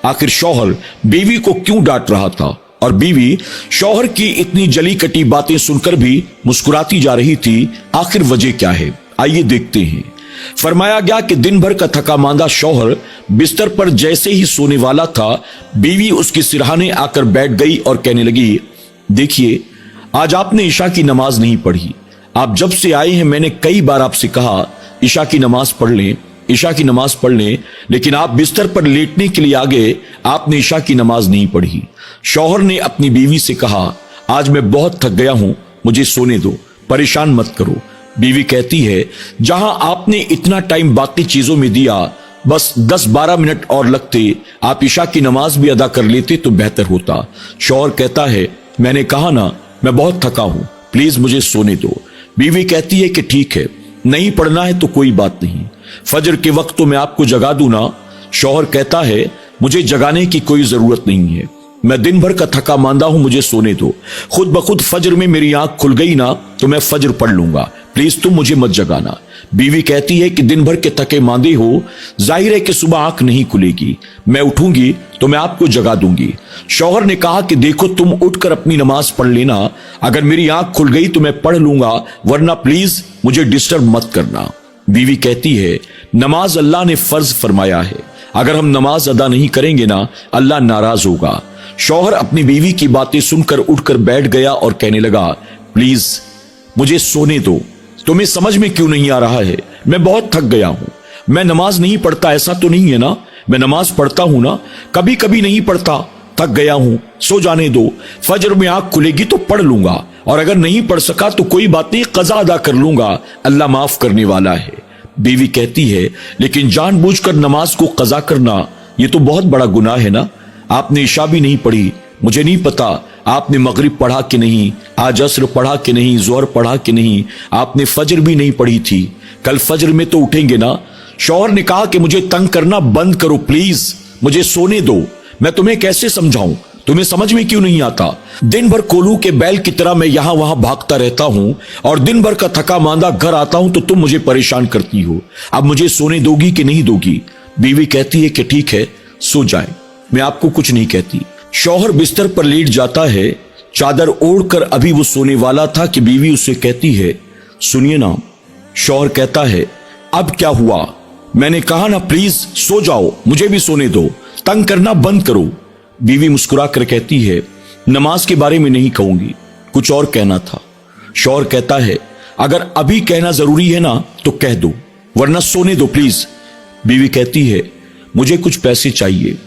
आखिर शौहर बीवी को क्यों डांट रहा था और बीवी शौहर की इतनी जली कटी बातें सुनकर भी मुस्कुराती जा रही थी। आखिर वजह क्या है, आइए देखते हैं। फरमाया गया कि दिन भर का थका मांदा शौहर बिस्तर पर जैसे ही सोने वाला था, बीवी उसके सिरहाने आकर बैठ गई और कहने लगी, देखिए आज आपने ईशा की नमाज नहीं पढ़ी। आप जब से आए हैं मैंने कई बार आपसे कहा ईशा की नमाज पढ़ लें, ईशा की नमाज पढ़ लें, लेकिन आप बिस्तर पर लेटने के लिए आ गए, आपने ईशा की नमाज नहीं पढ़ी। शौहर ने अपनी बीवी से कहा, आज मैं बहुत थक गया हूं, मुझे सोने दो, परेशान मत करो। बीवी कहती है, जहां आपने इतना टाइम बाकी चीजों में दिया, बस 10-12 मिनट और लगते, आप ईशा की नमाज भी अदा कर लेते तो बेहतर होता। शौहर कहता है, मैंने कहा ना मैं बहुत थका हूं, प्लीज मुझे सोने दो। बीवी कहती है कि ठीक है, नहीं पढ़ना है तो कोई बात नहीं, फजर के वक्त तो मैं आपको जगा दूं ना। शौहर कहता है, मुझे जगाने की कोई जरूरत नहीं है, मैं दिन भर का थका मांदा हूं, मुझे सोने दो। खुद ब खुद फजर में मेरी आंख खुल गई ना तो मैं फजर पढ़ लूंगा, प्लीज तुम मुझे मत जगाना। बीवी कहती है कि दिन भर के थके मांदे हो, जाहिर है कि सुबह आंख नहीं खुलेगी, मैं उठूंगी तो मैं आपको जगा दूंगी। शौहर ने कहा कि देखो तुम उठकर अपनी नमाज पढ़ लेना, अगर मेरी आंख खुल गई तो मैं पढ़ लूंगा, वरना प्लीज मुझे डिस्टर्ब मत करना। बीवी कहती है, नमाज अल्लाह ने फर्ज फरमाया है, अगर हम नमाज अदा नहीं करेंगे ना अल्लाह नाराज होगा। शौहर अपनी बीवी की बातें सुनकर उठकर बैठ गया और कहने लगा, प्लीज मुझे सोने दो, तुम्हें समझ में क्यों नहीं आ रहा है, मैं बहुत थक गया हूं। मैं नमाज नहीं पढ़ता ऐसा तो नहीं है ना, मैं नमाज पढ़ता हूं ना, कभी कभी नहीं पढ़ता, थक गया हूं, सो जाने दो, फजर में आंख खुलेगी तो पढ़ लूंगा, और अगर नहीं पढ़ सका तो कोई बात नहीं, कज़ा अदा कर लूंगा, अल्लाह माफ करने वाला है। बीवी कहती है, लेकिन जानबूझकर नमाज को कज़ा करना ये तो बहुत बड़ा गुनाह है ना। आपने ईशा भी नहीं पढ़ी, मुझे नहीं पता आपने मगरिब पढ़ा कि नहीं, आज असर पढ़ा कि नहीं, ज़ोहर पढ़ा कि नहीं, आपने फजर भी नहीं पढ़ी थी, कल फजर में तो उठेंगे ना। शौहर ने कहा कि मुझे तंग करना बंद करो, प्लीज मुझे सोने दो, मैं तुम्हें कैसे समझाऊं, तुम्हें समझ में क्यों नहीं आता। दिन भर कोल्हू के बैल की तरह मैं यहां वहां भागता रहता हूं और दिन भर का थका मांदा घर आता हूं तो तुम मुझे परेशान करती हो, अब मुझे सोने दोगी कि नहीं दोगी। बीवी कहती है कि ठीक है सो जाए, मैं आपको कुछ नहीं कहती। शौहर बिस्तर पर लेट जाता है, चादर ओढ़कर अभी वो सोने वाला था कि बीवी उससे कहती है, सुनिए ना। शौहर कहता है, अब क्या हुआ, मैंने कहा ना प्लीज सो जाओ, मुझे भी सोने दो, तंग करना बंद करो। बीवी मुस्कुरा कर कहती है, नमाज के बारे में नहीं कहूंगी, कुछ और कहना था। शौहर कहता है, अगर अभी कहना जरूरी है ना तो कह दो, वरना सोने दो प्लीज। बीवी कहती है, मुझे कुछ पैसे चाहिए,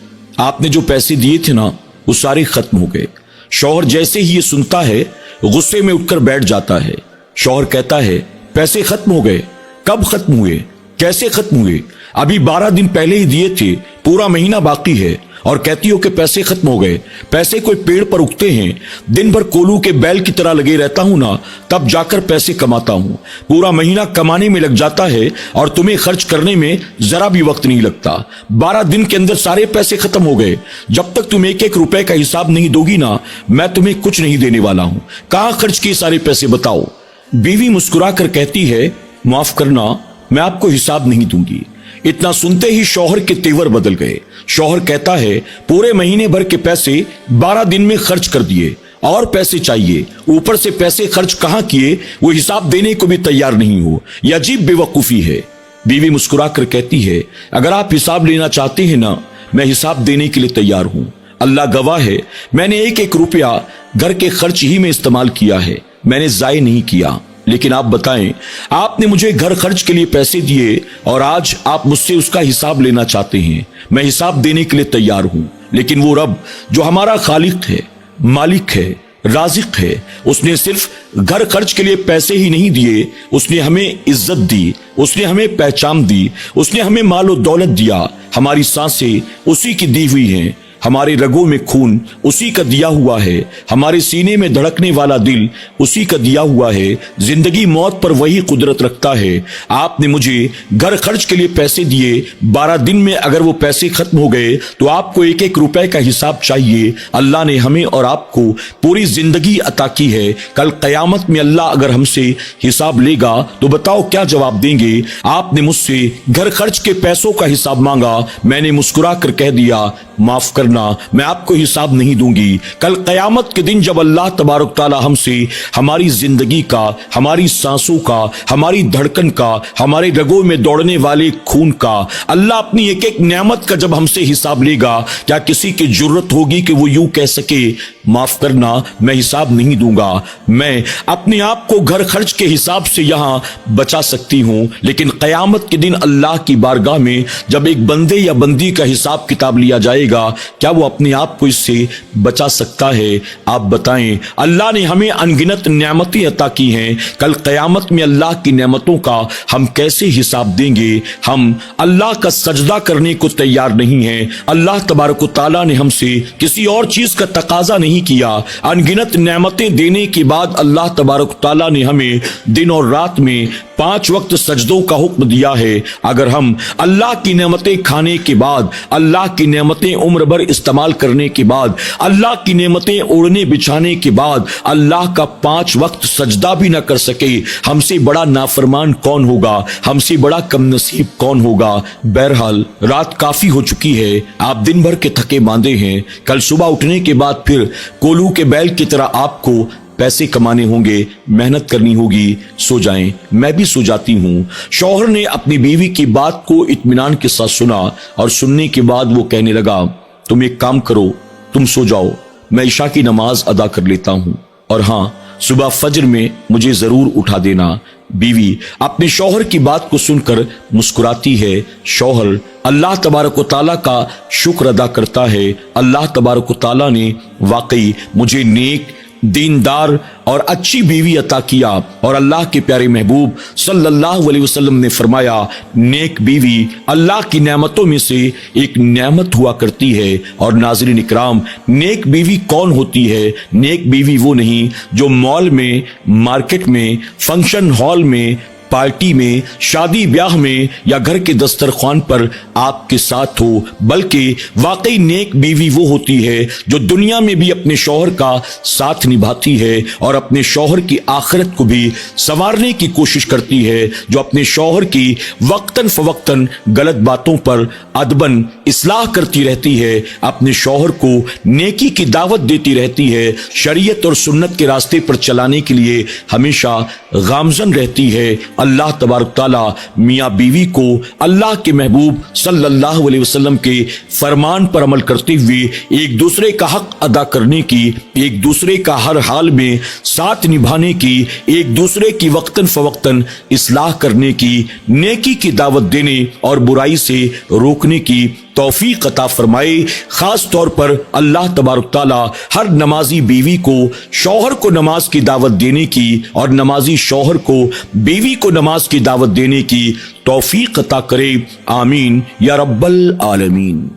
आपने जो पैसे दिए थे ना वो सारे खत्म हो गए। शौहर जैसे ही ये सुनता है गुस्से में उठकर बैठ जाता है। शौहर कहता है, पैसे खत्म हो गए, कब खत्म हुए, कैसे खत्म हुए, अभी 12 दिन पहले ही दिए थे, पूरा महीना बाकी है, और कहती हो कि पैसे खत्म हो गए। पैसे कोई पेड़ पर उगते हैं, दिन भर कोल्हू के बैल की तरह लगे रहता हूं ना, तब जाकर पैसे कमाता हूं, पूरा महीना कमाने में लग जाता है और तुम्हें खर्च करने में जरा भी वक्त नहीं लगता। 12 दिन के अंदर सारे पैसे खत्म हो गए, जब तक तुम एक एक रुपए का हिसाब नहीं दोगी ना मैं तुम्हें कुछ नहीं देने वाला हूं, कहां खर्च किए सारे पैसे बताओ। बीवी मुस्कुरा कर कहती है, माफ करना मैं आपको हिसाब नहीं दूंगी। इतना सुनते ही शौहर के तेवर बदल गए। शौहर कहता है, पूरे महीने भर के पैसे 12 दिन में खर्च कर दिए, और पैसे चाहिए, ऊपर से पैसे खर्च कहां किए वो हिसाब देने को भी तैयार नहीं हो, यह अजीब बेवकूफी है। बीवी मुस्कुरा कर कहती है, अगर आप हिसाब लेना चाहते हैं ना मैं हिसाब देने के लिए तैयार हूं, अल्लाह गवाह है मैंने एक एक रुपया घर के खर्च ही में इस्तेमाल किया है, मैंने जाय नहीं किया। लेकिन आप बताएं, आपने मुझे घर खर्च के लिए पैसे दिए और आज आप मुझसे उसका हिसाब लेना चाहते हैं। मैं हिसाब देने के लिए तैयार हूं, लेकिन वो रब जो हमारा खालिक है, मालिक है, राजिक है, उसने सिर्फ घर खर्च के लिए पैसे ही नहीं दिए, उसने हमें इज्जत दी, उसने हमें पहचान दी, उसने हमें मालो दौलत दिया, हमारी सांसें उसी की दी हुई हैं, हमारे रगों में खून उसी का दिया हुआ है, हमारे सीने में धड़कने वाला दिल उसी का दिया हुआ है, जिंदगी मौत पर वही कुदरत रखता है। आपने मुझे घर खर्च के लिए पैसे दिए, 12 दिन में अगर वो पैसे खत्म हो गए तो आपको एक एक रुपए का हिसाब चाहिए। अल्लाह ने हमें और आपको पूरी जिंदगी अता की है, कल कयामत में अल्लाह अगर हमसे हिसाब लेगा तो बताओ क्या जवाब देंगे। आपने मुझसे घर खर्च के पैसों का हिसाब मांगा, मैंने मुस्कुरा कर कह दिया माफ करना, मैं आपको हिसाब नहीं दूंगी। कल क़यामत के दिन जब अल्लाह तबारक ताला हमसे हमारी जिंदगी का, हमारी सांसों का, हमारी धड़कन का, हमारे रगों में दौड़ने वाले खून का, अल्लाह अपनी एक एक नेमत का जब हमसे हिसाब लेगा, क्या किसी की जुर्रत होगी कि वो यूं कह सके माफ करना, मैं हिसाब नहीं दूंगा। मैं अपने आप को घर खर्च के हिसाब से यहां बचा सकती हूं, लेकिन क़यामत के दिन अल्लाह की बारगाह में जब एक बंदे या बंदी का हिसाब किताब लिया जाएगा, क्या वो अपने आप को इससे बचा सकता है? आप बताएं। अल्लाह ने हमें अनगिनत नेमतें अता की हैं, कल क़यामत में अल्लाह की नेमतों का हम कैसे हिसाब देंगे? हम अल्लाह का सजदा करने को तैयार नहीं हैं। अल्लाह तबारक व तआला ने हमसे किसी और चीज का तकाजा नहीं किया। अनगिनत नेमतें देने के बाद अल्लाह तबारक व तआला ने हमें दिन और रात में 5 वक्त सजदों का हुक्म दिया है। अगर हम अल्लाह की नेमतें खाने के बाद, अल्लाह की नेमतें उम्र भर इस्तेमाल करने के बाद, अल्लाह की नेमतें ओढ़ने बिछाने के बाद अल्लाह का 5 वक्त सजदा भी न कर सके, हमसे बड़ा नाफरमान कौन होगा? हमसे बड़ा कम नसीब कौन होगा? बहरहाल रात काफी हो चुकी है, आप दिन भर के थके मांदे हैं। कल सुबह उठने के बाद फिर कोल्हू के बैल की तरह आपको पैसे कमाने होंगे, मेहनत करनी होगी। सो जाएं, मैं भी सो जाती हूँ। शौहर ने अपनी बीवी की बात को इत्मीनान के साथ सुना और सुनने के बाद वो कहने लगा, तुम एक काम करो, तुम सो जाओ, मैं इशा की नमाज अदा कर लेता हूँ, और हाँ, सुबह फजर में मुझे जरूर उठा देना। बीवी अपने शौहर की बात को सुनकर मुस्कुराती है। शौहर अल्लाह तबारक व तआला का शुक्र अदा करता है। अल्लाह तबारक व तआला ने वाकई मुझे नेक, दीनदार और अच्छी बीवी अता किया। और अल्लाह के प्यारे महबूब सल्लल्लाहु अलैहि वसल्लम ने फरमाया, नेक बीवी अल्लाह की नेमतों में से एक नेमत हुआ करती है। और नाज़रीन इकराम, नेक बीवी कौन होती है? नेक बीवी वो नहीं जो मॉल में, मार्केट में, फंक्शन हॉल में, पार्टी में, शादी ब्याह में या घर के दस्तरखान पर आपके साथ हो, बल्कि वाकई नेक बीवी वो होती है जो दुनिया में भी अपने शौहर का साथ निभाती है और अपने शौहर की आखिरत को भी संवारने की कोशिश करती है, जो अपने शौहर की वक्तन फवक्तन गलत बातों पर अदबन इस्लाह करती रहती है, अपने शौहर को नेकी की दावत देती रहती है, शरीयत और सुन्नत के रास्ते पर चलाने के लिए हमेशा गामजन रहती है। अल्लाह तबारक ताला मियाँ बीवी को अल्लाह के महबूब सल्लल्लाहु अलैहि वसल्लम के फरमान पर अमल करते हुए एक दूसरे का हक अदा करने की, एक दूसरे का हर हाल में साथ निभाने की, एक दूसरे की वक्तन फवक्तन इस्लाह करने की, नेकी की दावत देने और बुराई से रोकने की तौफीक अता फरमाए। खास तौर पर अल्लाह तबारक ताला हर नमाजी बीवी को शौहर को नमाज की दावत देने की और नमाजी शौहर को बीवी को नमाज की दावत देने की तौफीक अता करे। आमीन या रब्बल आलमीन।